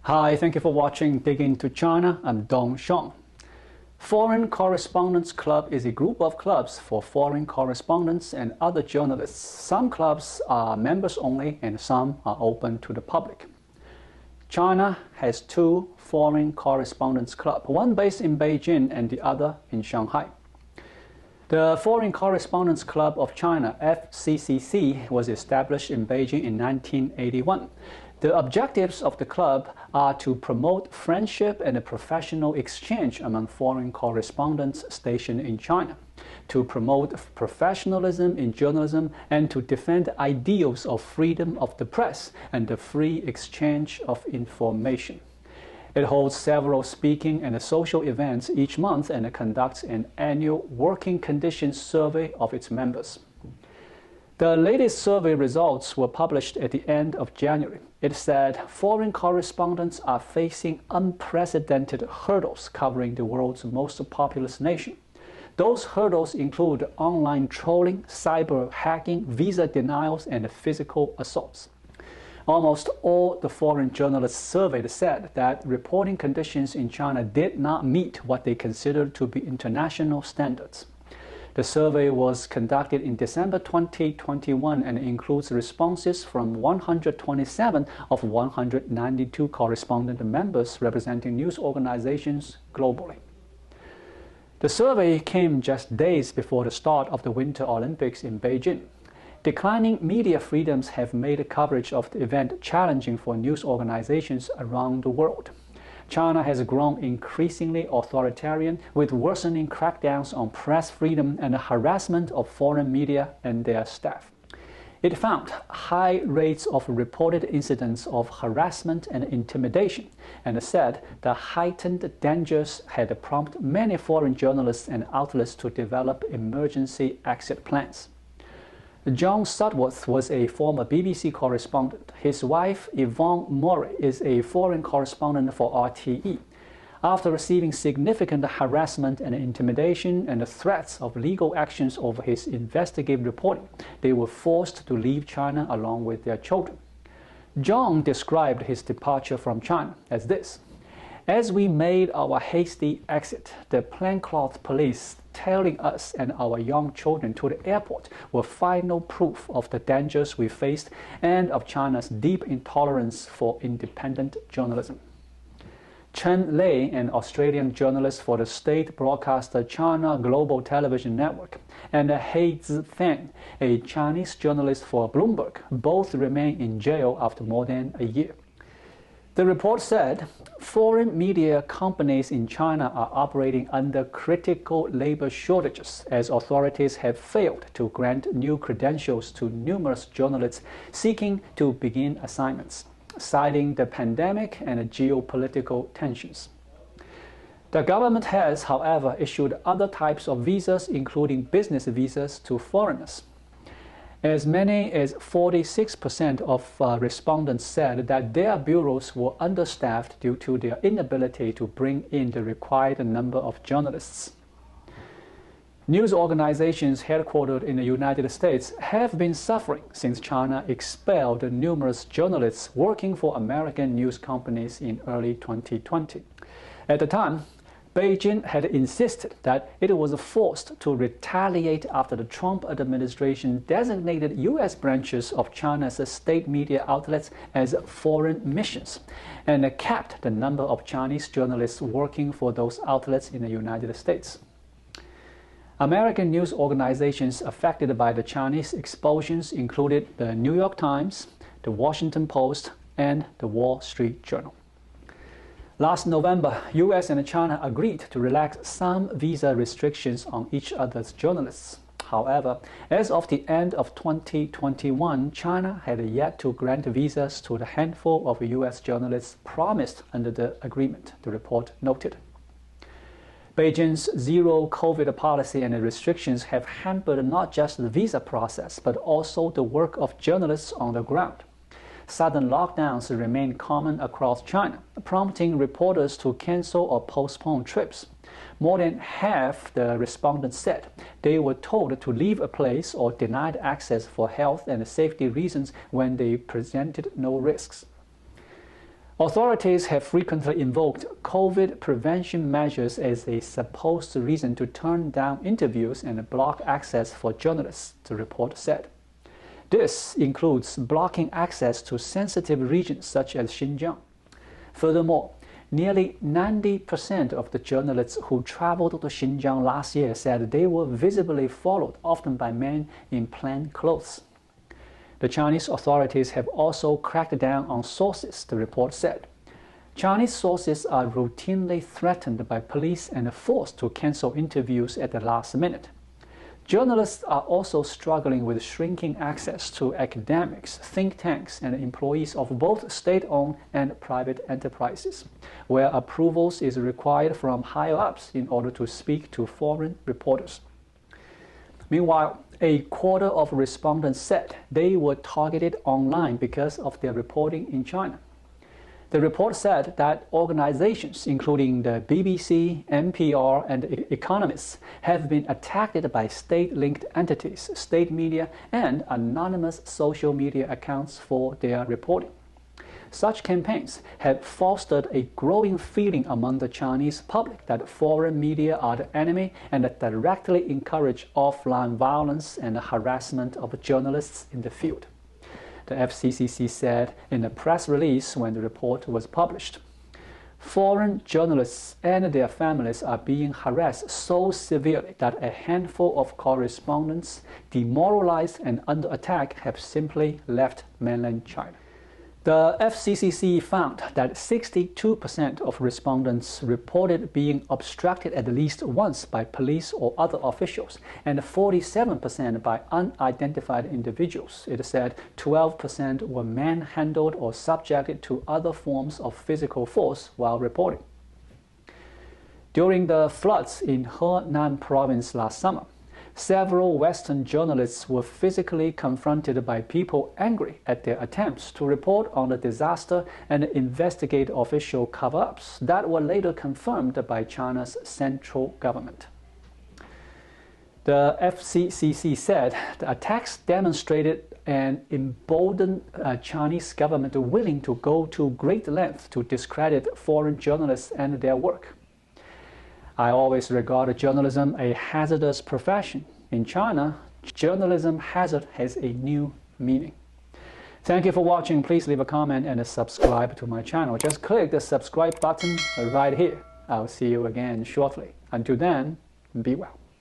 Hi, thank you for watching Dig Into China. I'm Dong Shong. Foreign Correspondents Club is a group of clubs for foreign correspondents and other journalists. Some clubs are members only and some are open to the public. China has two Foreign Correspondents Club, one based in Beijing and the other in Shanghai. The Foreign Correspondents Club of China, FCCC, was established in Beijing in 1981. The objectives of the club are to promote friendship and a professional exchange among foreign correspondents stationed in China, to promote professionalism in journalism, and to defend ideals of freedom of the press and the free exchange of information. It holds several speaking and social events each month and conducts an annual working conditions survey of its members. The latest survey results were published at the end of January. It said foreign correspondents are facing unprecedented hurdles covering the world's most populous nation. Those hurdles include online trolling, cyber hacking, visa denials, and physical assaults. Almost all the foreign journalists surveyed said that reporting conditions in China did not meet what they considered to be international standards. The survey was conducted in December 2021 and includes responses from 127 of 192 correspondent members representing news organizations globally. The survey came just days before the start of the Winter Olympics in Beijing. Declining media freedoms have made coverage of the event challenging for news organizations around the world. China has grown increasingly authoritarian, with worsening crackdowns on press freedom and harassment of foreign media and their staff. It found high rates of reported incidents of harassment and intimidation, and said the heightened dangers had prompted many foreign journalists and outlets to develop emergency exit plans. John Sudworth was a former BBC correspondent. His wife, Yvonne Murray, is a foreign correspondent for RTE. After receiving significant harassment and intimidation and the threats of legal actions over his investigative reporting, they were forced to leave China along with their children. John described his departure from China as this: "As we made our hasty exit, the plainclothes police tailing us and our young children to the airport were final proof of the dangers we faced and of China's deep intolerance for independent journalism." Chen Lei, an Australian journalist for the state broadcaster China Global Television Network, and He Zifeng, a Chinese journalist for Bloomberg, both remain in jail after more than a year. The report said foreign media companies in China are operating under critical labor shortages as authorities have failed to grant new credentials to numerous journalists seeking to begin assignments, citing the pandemic and geopolitical tensions. The government has, however, issued other types of visas, including business visas, to foreigners. As many as 46% of respondents said that their bureaus were understaffed due to their inability to bring in the required number of journalists. News organizations headquartered in the United States have been suffering since China expelled numerous journalists working for American news companies in early 2020. At the time, Beijing had insisted that it was forced to retaliate after the Trump administration designated U.S. branches of China's state media outlets as foreign missions and capped the number of Chinese journalists working for those outlets in the United States. American news organizations affected by the Chinese expulsions included the New York Times, the Washington Post, and the Wall Street Journal. Last November, U.S. and China agreed to relax some visa restrictions on each other's journalists. However, as of the end of 2021, China had yet to grant visas to the handful of U.S. journalists promised under the agreement, the report noted. Beijing's zero-COVID policy and restrictions have hampered not just the visa process, but also the work of journalists on the ground. Sudden lockdowns remain common across China, prompting reporters to cancel or postpone trips. More than half the respondents said they were told to leave a place or denied access for health and safety reasons when they presented no risks. Authorities have frequently invoked COVID prevention measures as a supposed reason to turn down interviews and block access for journalists, the report said. This includes blocking access to sensitive regions such as Xinjiang. Furthermore, nearly 90% of the journalists who traveled to Xinjiang last year said they were visibly followed, often by men in plain clothes. The Chinese authorities have also cracked down on sources, the report said. Chinese sources are routinely threatened by police and forced to cancel interviews at the last minute. Journalists are also struggling with shrinking access to academics, think tanks, and employees of both state-owned and private enterprises, where approvals is required from higher-ups in order to speak to foreign reporters. Meanwhile, a quarter of respondents said they were targeted online because of their reporting in China. The report said that organizations, including the BBC, NPR, and Economists, have been attacked by state-linked entities, state media, and anonymous social media accounts for their reporting. Such campaigns have fostered a growing feeling among the Chinese public that foreign media are the enemy and that directly encourage offline violence and harassment of journalists in the field. The FCCC said in a press release when the report was published. Foreign journalists and their families are being harassed so severely that a handful of correspondents, demoralized and under attack, have simply left mainland China. The FCCC found that 62% of respondents reported being obstructed at least once by police or other officials, and 47% by unidentified individuals. It said 12% were manhandled or subjected to other forms of physical force while reporting. During the floods in Henan province last summer, several Western journalists were physically confronted by people angry at their attempts to report on the disaster and investigate official cover-ups that were later confirmed by China's central government. The FCCC said the attacks demonstrated and emboldened Chinese government willing to go to great lengths to discredit foreign journalists and their work. I always regard journalism a hazardous profession. In China, journalism hazard has a new meaning. Thank you for watching. Please leave a comment and subscribe to my channel. Just click the subscribe button right here. I'll see you again shortly. Until then, be well.